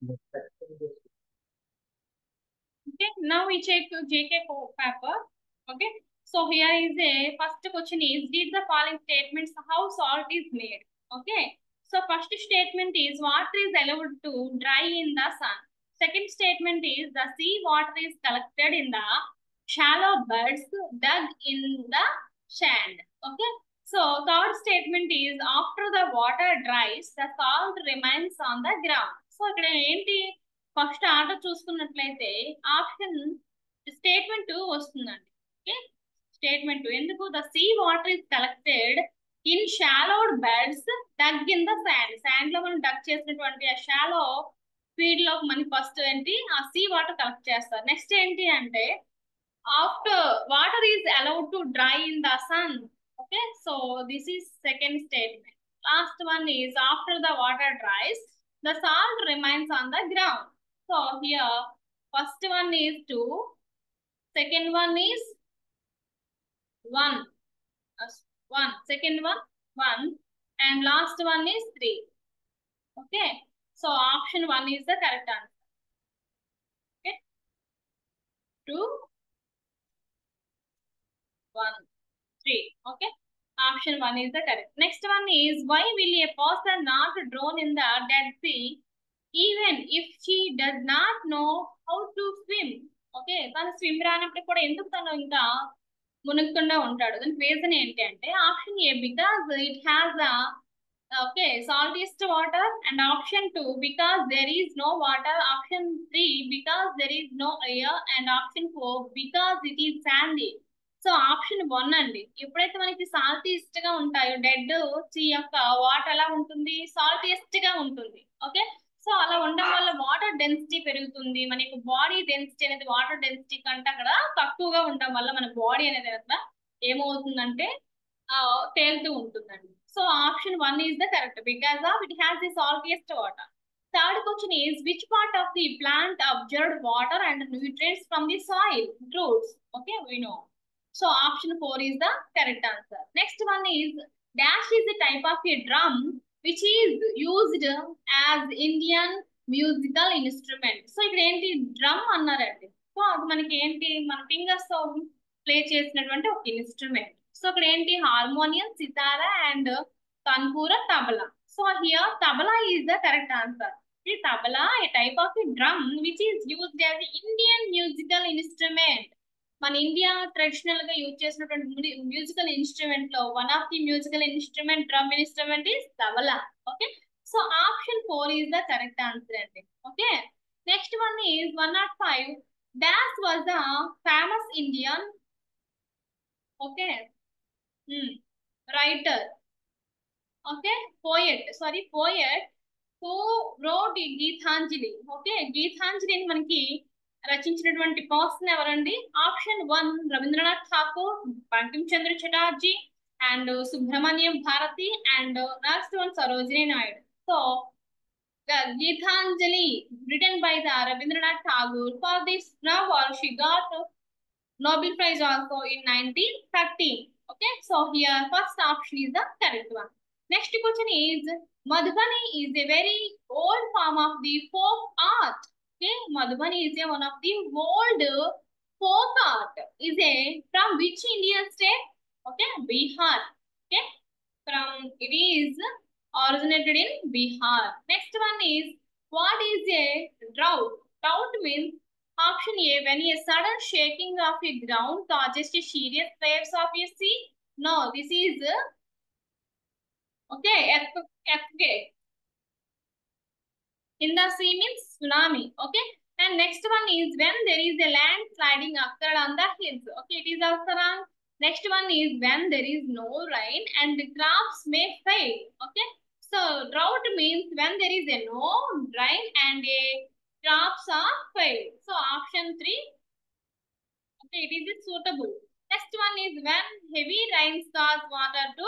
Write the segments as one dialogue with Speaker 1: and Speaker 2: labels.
Speaker 1: Okay, now we check JK paper. Okay, so here is a first question is read the following statements how salt is made. Okay, so first statement is water is allowed to dry in the sun. Second statement is the sea water is collected in the shallow beds dug in the sand. Okay, so third statement is after the water dries, the salt remains on the ground. So ఇక్కడ ఏంటి first order చూసుకున్నట్లయితే option statement వస్తుందండి. Okay, statement ఎందుకు the sea water is collected in shallow beds dug in the sand. Sand లో మనం Doug చేసినటువంటి ఆ shallow feed లో మనకి ఫస్ట్ ఏంటి ఆ సీ వాటర్ కలెక్ట్ చేస్తారు. నెక్స్ట్ ఏంటి అంటే after water is allowed to dry in the sun. Okay, so this is second statement. Last one is after the water dries the salt remains on the ground. So here first one is 2, second one is 1, 1, second one 1 and last one is 3. Okay, so option 1 is the correct answer. Okay, 2, 1, 3. Okay, option 1 is the correct. Next one is why will a person not drown in the Dead Sea even if she does not know how to swim. Okay, తను swim రానప్పుడు కూడా ఎందుకు తను ఇంకా మునుగకుండా ఉంటాడు? దానికి reason ఏంటి అంటే option A because it has okay saltiest water and option 2 because there is no water, option 3 because there is no air and option 4 because it is sandy. So option 1 అండి. ఎప్పుడైతే మనకి సాల్టియస్ట్ గా ఉంటాయో డెడ్ సీ యొక్క water ఎలా ఉంటుంది సాల్టియస్ట్ గా ఉంటుంది. ఓకే, సో అలా ఉండడం వల్ల వాటర్ డెన్సిటీ పెరుగుతుంది. మనకి బాడీ డెన్సిటీ అనేది వాటర్ డెన్సిటీ కంటే అక్కడ తక్కువగా ఉండడం వల్ల మన బాడీ అనేది అక్కడ ఏమవుతుందంటే తేలుతూ ఉంటుందండి. So option 1 is the correct because of it has the saltiest water. Third question is which part of the plant observed water and nutrients from the soil? Roots. Okay, we know. So option 4 is the correct answer. Next one is dash is the type of a drum which is used as Indian musical instrument. So ఇక్కడ ఏంటి drum అన్నారండి. So అది మనకి ఏంటి మన fingers తో play చేసినటువంటి ఒక ఇన్స్ట్రుమెంట్. సో ఇక్కడ ఏంటి హార్మోనియం, సితారా and tanpura, tabla. So here tabla is the correct answer. ఈ tabla a type of drum which is used as Indian musical instrument. మన ఇండియా ట్రెడిషనల్ గా యూజ్ చేసినటువంటి మ్యూజికల్ ఇన్స్ట్రుమెంట్ లో one of the musical instrument drum instrument is tabla. Okay, so option 4 is the correct answer అండి. Okay, next one is 105 dash was the famous Indian okay writer okay poet who wrote Gitanjali. Okay, గీతాంజలిని మనకి రచించినటువంటి person ఎవరండి? Option 1 Rabindranath Thakur, Bankim Chandra Chatterjee and Subramaniam Bharati and last one Sarojini Naidu. So Gitanjali written by the Rabindranath Tagore. For this novel she got Nobel Prize also in 1913. Okay, so here first option is the correct one. Next question is Madhubani is a very old form of the folk art. Okay, Madhubani is one of the old folk art. Is a from which Indian state? Okay, Bihar. Okay, it is originated in Bihar. Next one is what is a drought? Drought means option A when a sudden shaking of a ground causes a serious waves of a sea. No, this is okay earthquake. In the sea means tsunami. Okay, and next one is when there is a landsliding occurred on the hills. Okay, it is also wrong. Next one is when there is no rain and the crops may fail. Okay, so drought means when there is a no rain and a crops are fail. So option 3. Okay, it is suitable. Next one is when heavy rains cause water to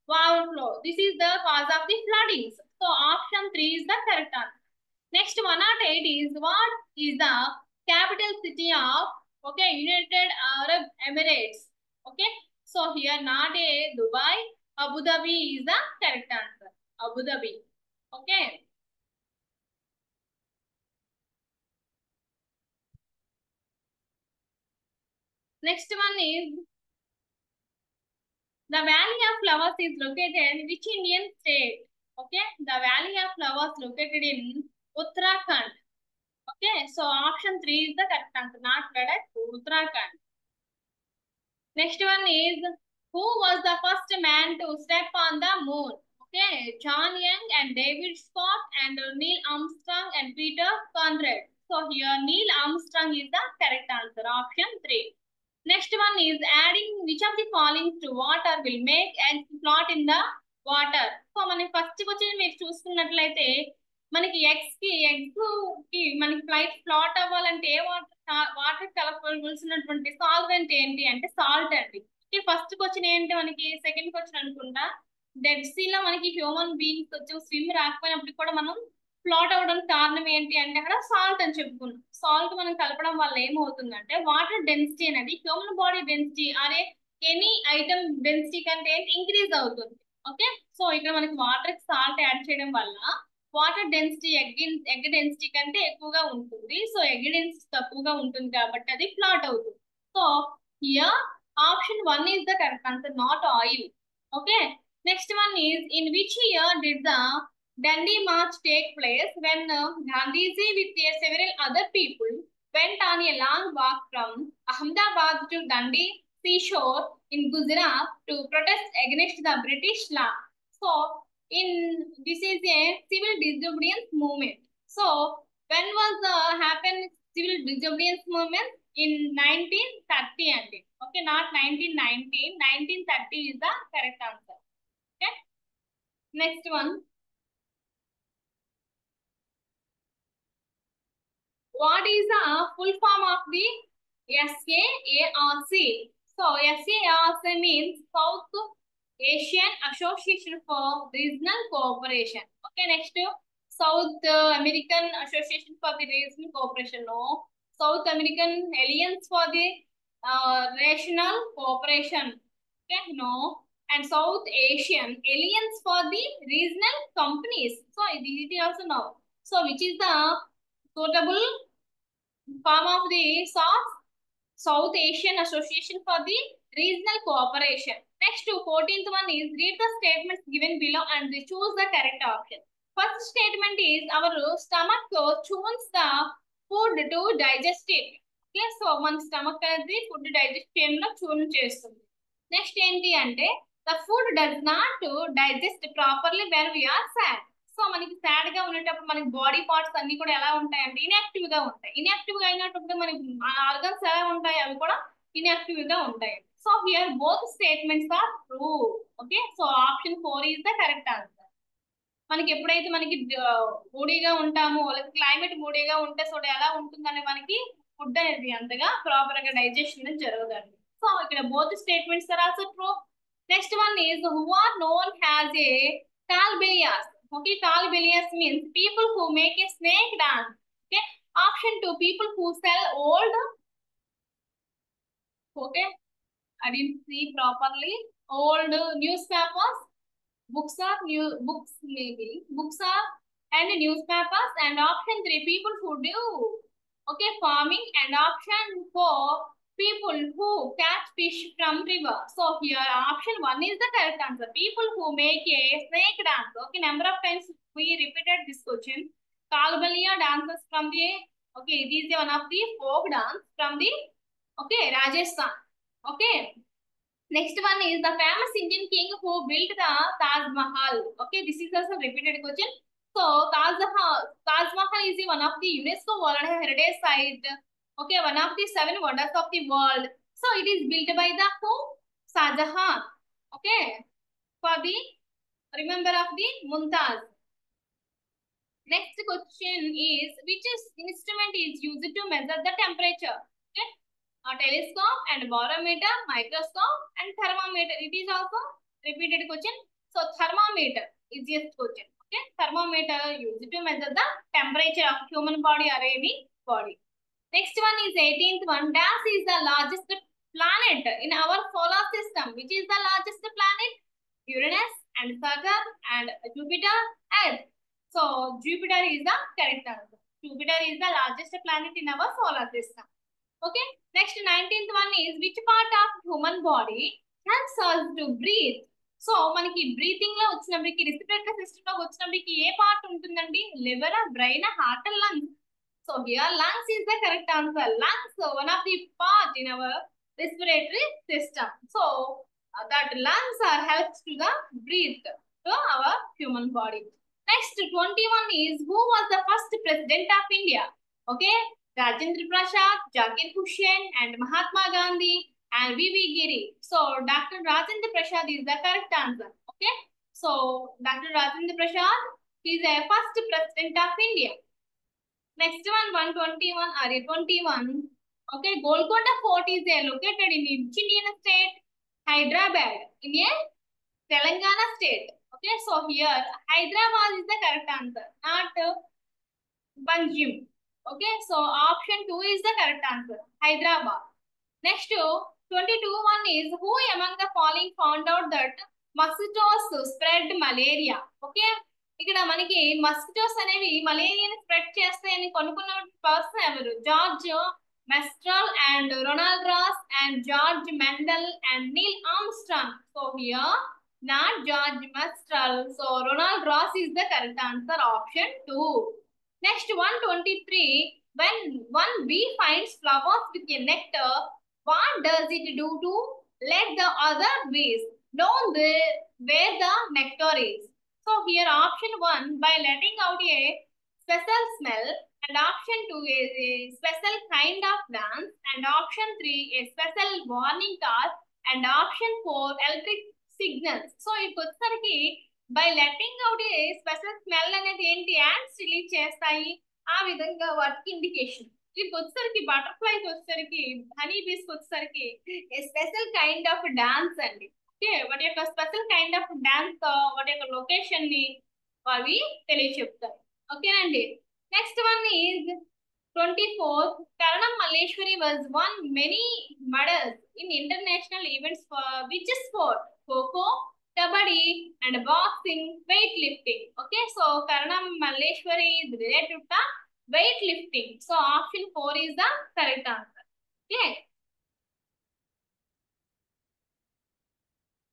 Speaker 1: overflow. This is the cause of the floodings. So option 3 is the correct answer. Next 108 is what is the capital city of United Arab Emirates. Okay, so here not a Dubai, Abu Dhabi is the correct answer. Abu Dhabi. Okay. Next one is the Valley of Flowers is located in which Indian state? Okay, the Valley of Flowers located in Uttarakhand. Okay, so option 3 is the correct answer. Not Ladakh, Uttarakhand. Next one is who was the first man to step on the moon? Okay, John Young and David Scott and Neil Armstrong and Peter Conrad. So here Neil Armstrong is the correct answer. Option 3. Next one is adding which of the following to water will make eggs float in the water. So మనకి first question మీరు చూసుకున్నట్లయితే మనకి eggs కి మనకి flat అవ్వాలంటే water కలపాల్సినటువంటి solvent ఏంటి అంటే salt అండి. ఫస్ట్ క్వశ్చన్ ఏంటి మనకి సెకండ్ క్వశ్చన్ అనుకుంటా డెడ్ సీ లో మనకి హ్యూమన్ బీయింగ్స్ కొంచెం స్విమ్ రాకపోయినప్పుడు కూడా మనం ఫ్లాట్ అవ్వడానికి కారణం ఏంటి అంటే అక్కడ సాల్ట్ అని చెప్పుకున్నాం. సాల్ట్ మనం కలపడం వల్ల ఏమవుతుందంటే వాటర్ డెన్సిటీ అనేది హ్యూమన్ బాడీ డెన్సిటీ అనే ఎనీ ఐటమ్ డెన్సిటీ కంటే ఇంక్రీజ్ అవుతుంది. ఓకే, సో ఇక్కడ మనకి వాటర్ సాల్ట్ యాడ్ చేయడం వల్ల వాటర్ డెన్సిటీ ఎగ్ డెన్సిటీ కంటే ఎక్కువగా ఉంటుంది. సో ఎగ్ డెన్సిటీ తక్కువగా ఉంటుంది కాబట్టి అది ఫ్లాట్ అవుతుంది. So here option 1 is the correct answer, not oil. Okay, next one is in which year did the Dandi March take place when Gandhiji with several other people went on a long walk from Ahmedabad to Dandi seashore in Gujarat to protest against the British law. So this is a civil disobedience movement. So when was happened civil disobedience movement? In 1930 అండి. Okay, not 1919. 1930 is the correct answer. Okay, next one. What is the full form of the SAARC? So SAARC means South Asian Association for Regional Cooperation. Okay, next South American Association for the Regional Cooperation. No, South American Alliance for the Regional Cooperation. Okay, no, and South Asian Alliance for the Regional Companies. So it is also no. So which is the suitable form of the South Asian Association for the Regional Cooperation? Next, 14th one is read the statements given below and choose the correct option. First statement is our stomach chews the food to digest it. Okay, so మన stomach అనేది food digest చేయడంలో చూన్ చేస్తుంది. Next ఏంటి అంటే the food does not digest properly when we are sad. So మనకి sad గా ఉండేటప్పుడు మనకి బాడీ పార్ట్స్ అన్ని కూడా ఎలా ఉంటాయంటే ఇన్యాక్టివ్ గా ఉంటాయి. ఇన్యాక్టివ్ గా అయినప్పుడు మనకి ఆర్గన్స్ ఎలా ఉంటాయి, అవి కూడా ఇన్యాక్టివ్ గా ఉంటాయి. So here both statements are true. Okay, so option 4 is the correct answer. మనకి ఎప్పుడైతే మనకి మూడీగా ఉంటామో క్లైమేట్ మూడీగా ఉంటే సో ఎలా ఉంటుందని మనకి ఫుడ్ అనేది అంతగా ప్రాపర్ గా డైజెషన్ అనేది జరగదండి. సో ఇక్కడ both statements are also true. Next one is who are known has a Kalbelias. Okay, Kalbelias means people who make a snake dance. Okay, option 2 people who sell old. Okay, I didn't see properly. Old newspapers, books maybe books are and newspapers. And option 3 people who do okay farming. And option 4 people who catch fish from river. So here option 1 is the correct answer. People who make a snake dance. Okay, number of times we repeated this question. Kalbalia dances from the okay, it is one of the folk dance from the okay Rajasthan. Okay, next one is the famous Indian king who built the Taj Mahal. Okay, this is also repeated question. So Taj Mahal is one of the UNESCO World Heritage Site. Okay, one of the 7 wonders of the world. So it is built by the who? Shah Jahan. Okay, for the remember of the Mumtaz. Next question is which instrument is used to measure the temperature? Okay, a telescope and barometer, microscope and thermometer. It is also repeated question. So thermometer is just question. Okay, thermometer used to measure the temperature of human body or any body. Next one is 18th one. Dash is the largest planet in our solar system. Which is the largest planet? Uranus and Saturn and Jupiter, Earth. So Jupiter is the correct answer. Jupiter is the largest planet in our solar system. Okay. Next 19th one is which part of human body helps us to breathe? So మనకి breathing లో వచ్చినప్పటికి respiratory system లో వచ్చినప్పటికి ఏ part ఉంటుందండి? Liver, brain, heart, lungs. So here lungs is the correct answer. Lungs one of the part in our respiratory system. So that lungs are helps to the breathe to our human body. Next 21 is who was the first president of India? Okay, Rajendra Prasad, Zakir Hussain, and Mahatma Gandhi and V.V. Giri. So Dr. Rajendra Prasad is the correct answer. Okay, so Dr. Rajendra Prasad is the first president of India. Next one 121 or 21. Okay, Golconda Fort is located in which Indian state? Hyderabad in a Telangana state. Okay, so here Hyderabad is the correct answer, not Banjim. Okay, so option 2 is the correct answer, Hyderabad. Next 22 one is who among the following found out that mosquitoes spread malaria? Okay, ఇక్కడ మనకి mosquitoes అనేవి మలేరియాని spread చేస్తాయని కనుక్కున్న person ఎవరు? George Mestral and Ronald Ross and George Mendel and Neil Armstrong. So here not George Mestral. So Ronald Ross is the correct answer, option 2. Next 123. When one bee finds flowers with a nectar, what does it do to let the other bees know where the nectar is? So here option 1 by letting out a special smell, and option 2 is a special kind of dance, and option 3 a special warning call, and option 4 electric signals. So ఇప్పుడు వచ్చేసరికి by letting out A special smell అనేది ఏంటి? Ants release చేస్తాయి, ఆ విధంగా వాటికి indication. ఇప్పుడు వచ్చేసరికి బటర్ఫ్లైస్ వచ్చేసరికి హనీ బీస్ వచ్చేసరికి ఏ స్పెషల్ కైండ్ ఆఫ్ డాన్స్ అండి. ఓకే, వాటి యొక్క స్పెషల్ కైండ్ ఆఫ్ డాన్స్ వాటి యొక్క లొకేషన్ ని అవి తెలియచెప్తారు. ఓకేనండి. Next one is 24. Karanam Malleshwari was won many medals in international events for which sport? Kho-kho, kabaddi, and boxing, weightlifting. Okay, so Karanam Malleshwari is related to weightlifting. So option 4 is the correct answer. Okay.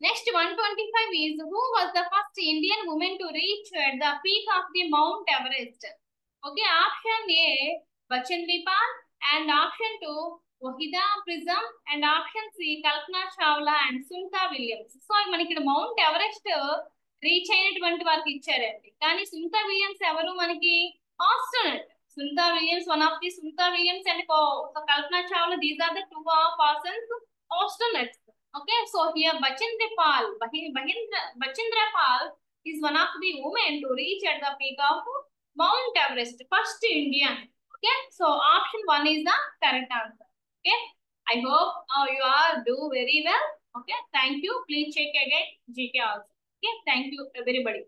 Speaker 1: Next 125 is who was the first Indian woman to reach at the peak of the Mount Everest? Okay, option A Bachendri Pal, and option 2 Wahida Prism, and option C Kalpana Chawla and Sunita Williams. So మనకి ఇక్కడ mount Everest reach అయినటువంటి వారికి ఇచ్చారండి, కానీ Sunitha Williams ఎవరు? మనకి astronaut. Sunita Williams one of the Sunita Williams and Kalpana Chawla, these are the 2 persons astronauts. Okay, so here Bachendra Pal is one of the women to reach at the peak of Mount Everest, first Indian. Okay, so option 1 is the correct answer. Okay, I hope you all do very well. Okay, thank you. Please check again GK also. Okay, thank you everybody.